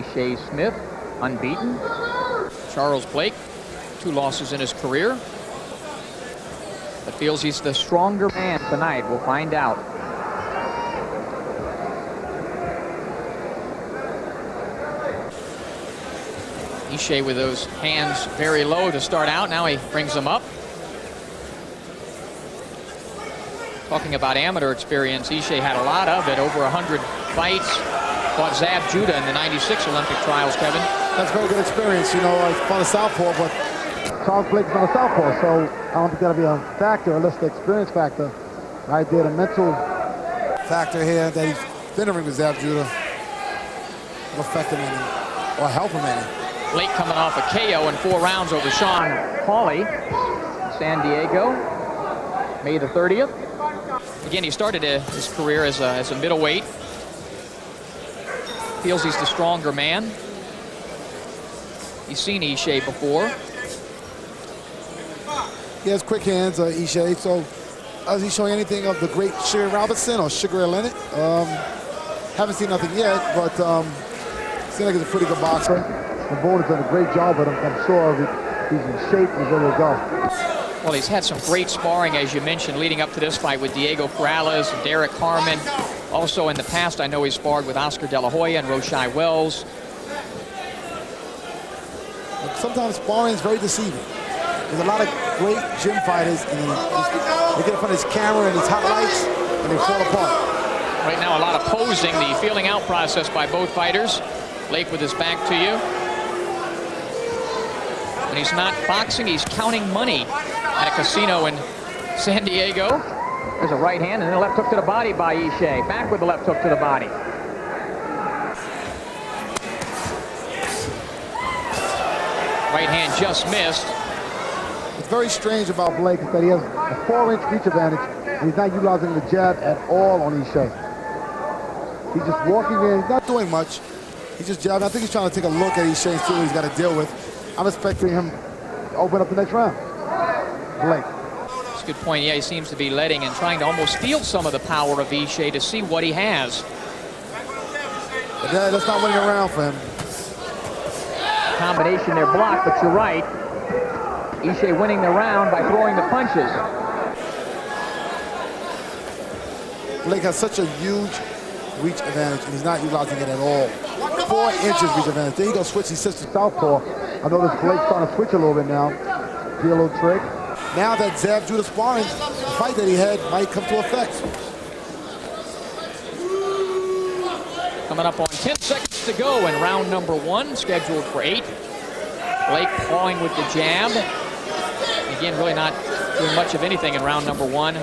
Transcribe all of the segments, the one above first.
Ishe Smith, unbeaten. Charles Blake, 2 losses in his career, but feels he's the stronger man tonight. We'll find out. Ishe with those hands very low to start out. Now he brings them up. Talking about amateur experience, Ishe had a lot of it, over 100 fights. Fought Zab Judah in the '96 Olympic trials, Kevin. That's very good experience. You know, he's on a southpaw, but Charles Blake's on a southpaw, so I don't think that'll be a factor, unless the experience factor. Right there, the mental factor here that he's been in with Zab Judah will affect him any, or help him any. Blake coming off a KO in 4 rounds over Sean Hawley, San Diego, May the 30th. Again, he started his career as a middleweight. Feels he's the stronger man. He's seen Ishe before. He has quick hands, Ishe. So, is he showing anything of the great Sugar Robinson or Sugar Leonard? Haven't seen nothing yet, but seems like he's a pretty good boxer. The Boulder's done a great job with him. I'm sure he's in shape and he's ready to go. Well, he's had some great sparring, as you mentioned, leading up to this fight with Diego Corrales and Derek Harmon. Also in the past, I know he sparred with Oscar De La Hoya and Roshai Wells. But sometimes sparring is very deceiving. There's a lot of great gym fighters, and they get in front of his camera and his hot lights, and they fall apart. Right now, a lot of posing, the feeling out process by both fighters. Blake with his back to you. When he's not boxing, he's counting money at a casino in San Diego. There's a right hand and then a left hook to the body by Ishe. Back with the left hook to the body. Right hand just missed. What's very strange about Blake is that he has a 4-inch reach advantage, and he's not utilizing the jab at all on Ishe. He's just walking in, he's not doing much. He's just jabbing. I think he's trying to take a look at Ishe and see what he's got to deal with. I'm expecting him to open up the next round. Blake. That's a good point. Yeah, he seems to be letting and trying to almost steal some of the power of Ishe to see what he has. But that's not winning a round for him. Combination there blocked, but you're right. Ishe winning the round by throwing the punches. Blake has such a huge reach advantage, and he's not utilizing it at all. 4 inches reach advantage. Then he goes switch, he sits to southpaw. I noticed Blake's starting to switch a little bit now. Do a little trick. Now that Zab Judah sparring, the fight that he had might come to effect. Coming up on 10 seconds to go in round number 1, scheduled for 8. Blake pawing with the jab. Again, really not doing much of anything in round number 1.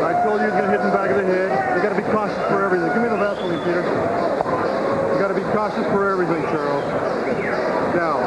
I told you he's going to hit in the back of the head. You got to be cautious for everything. Give me the Vaseline, Peter. You got to be cautious for everything, Charles. Now.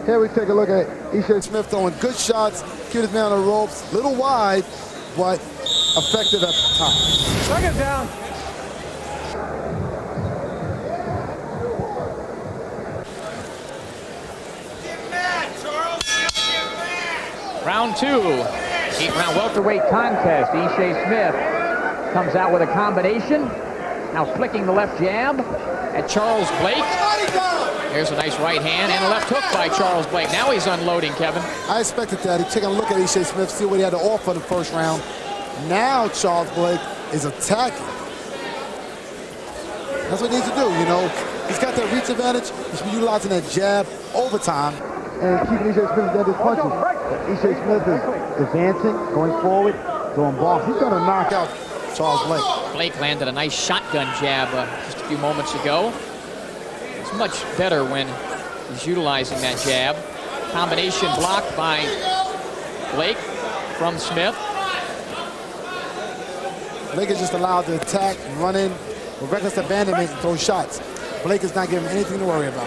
Here we take a look at Ishe Smith throwing good shots, keeping his man on the ropes, little wide, but effective at the top. Bring it down. Get mad, Charles. Get mad. Round 2, 8-round welterweight contest. Ishe Smith comes out with a combination. Now flicking the left jab at Charles Blake. There's a nice right hand and a left hook by Charles Blake. Now he's unloading, Kevin. I expected that. He's taking a look at Ishe Smith, see what he had to offer in the first round. Now Charles Blake is attacking. That's what he needs to do, you know. He's got that reach advantage. He's been utilizing that jab overtime and keeping Ishe Smith at his punches. Ishe Smith is advancing, going forward, throwing balls. He's going to knock out Charles Blake. Blake landed a nice shotgun jab just a few moments ago. It's much better when he's utilizing that jab. Combination blocked by Blake from Smith. Blake is just allowed to attack, run in with reckless abandonment and throw shots. Blake is not giving him anything to worry about.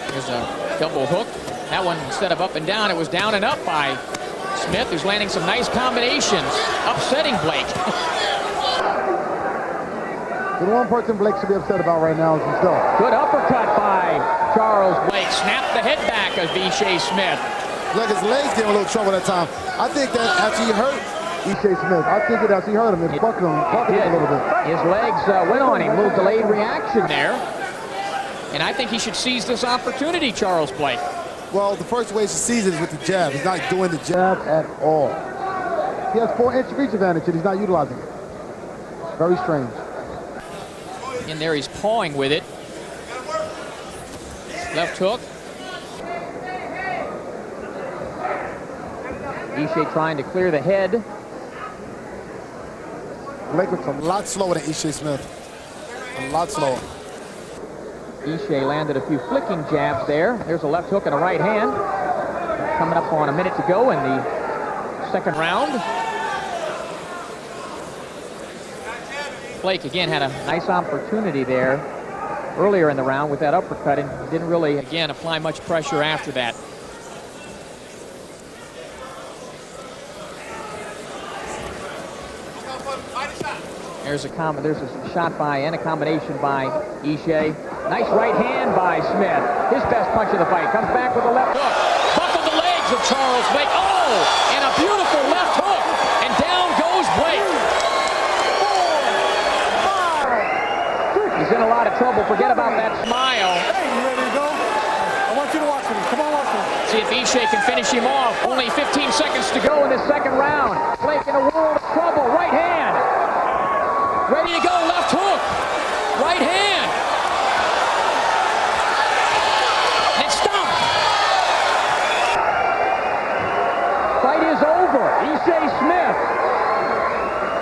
There's a double hook. That one, instead of up and down, it was down and up by Smith, who's landing some nice combinations, upsetting Blake. The one person Blake should be upset about right now is himself. Good uppercut by Charles Blake. Snapped the head back of Ishe Smith. Look, his legs gave him a little trouble that time. I think that after he hurt Ishe Smith, I think that after he hurt him, it buckled him a little bit. His legs went on him. A little delayed reaction there. And I think he should seize this opportunity, Charles Blake. Well, the first way he sees it is with the jab. He's not doing the jab at all. He has 4-inch reach advantage and he's not utilizing it. Very strange. In there, he's pawing with it. Left hook. Ishe trying to clear the head. Blake looks a lot slower than Ishe Smith. A lot slower. Ishe landed a few flicking jabs there. There's a left hook and a right hand. Coming up on a minute to go in the second round. Blake again had a nice opportunity there earlier in the round with that uppercut and didn't really, again, apply much pressure after that. There's a shot by and a combination by Ishe. Nice right hand by Smith. His best punch of the fight. Comes back with a left hook. Buckled the legs of Charles Blake. Oh, and a beautiful left hook. And down goes Blake. 4, 5. He's in a lot of trouble. Forget about that smile. Hey, you ready to go? I want you to watch me. Come on, watch me. See if Ishe can finish him off. Only 15 seconds to go in this second round. Blake in a world of trouble. Right hand. Ready to go, left hook, right hand. And it's stopped. Fight is over. Ishe Smith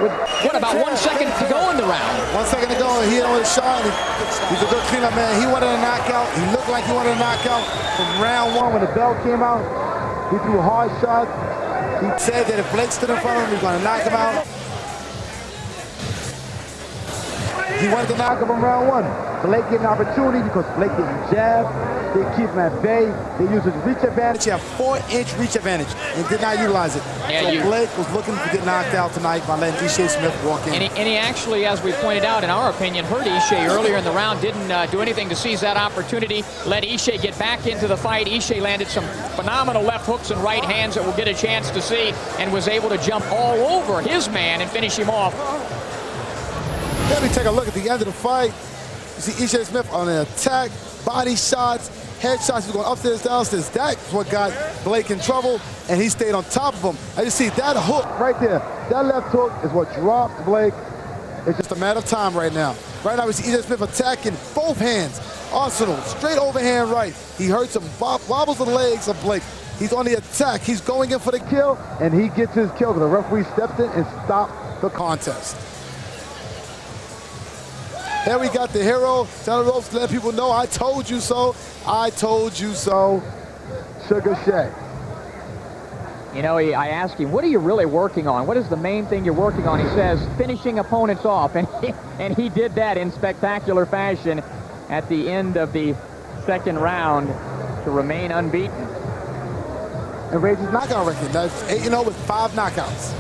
with, what, about 1 second to go in the round? 1 second to go, he hit on his shot. He's a good cleanup man. He wanted a knockout. He looked like he wanted a knockout from round 1 when the bell came out. He threw hard shots. He said that if Blake stood in front of him, he was going to knock him out. He wanted to knock him from round 1. Blake get an opportunity because Blake didn't jab. They keep him at bay. They use his reach advantage. He had 4-inch reach advantage and did not utilize it. Yeah, so Blake was looking to get knocked out tonight by letting Ishe Smith walk in. And he actually, as we pointed out, in our opinion, hurt Ishe earlier in the round. Didn't do anything to seize that opportunity. Let Ishe get back into the fight. Ishe landed some phenomenal left hooks and right hands that we'll get a chance to see, and was able to jump all over his man and finish him off. Let me take a look at the end of the fight. You see Ishe Smith on an attack, body shots, head shots. He's going upstairs, downstairs. That's what got Blake in trouble, and he stayed on top of him. And you see that hook right there. That left hook is what dropped Blake. It's just a matter of time right now. Right now we see Ishe Smith attacking both hands. Arsenal, straight overhand right. He hurts him, wobbles the legs of Blake. He's on the attack. He's going in for the kill, and he gets his kill because the referee stepped in and stopped the contest. Here we got the hero, down the ropes to let people know, I told you so, I told you so, Sugar Shea. You know, I asked him, what are you really working on? What is the main thing you're working on? He says, finishing opponents off. And he did that in spectacular fashion at the end of the second round to remain unbeaten. And raised his knockout record. That's 8-0 with 5 knockouts.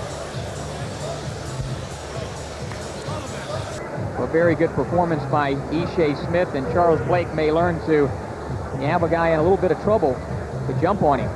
A very good performance by Ishe Smith, and Charles Blake may learn to have a guy in a little bit of trouble to jump on him.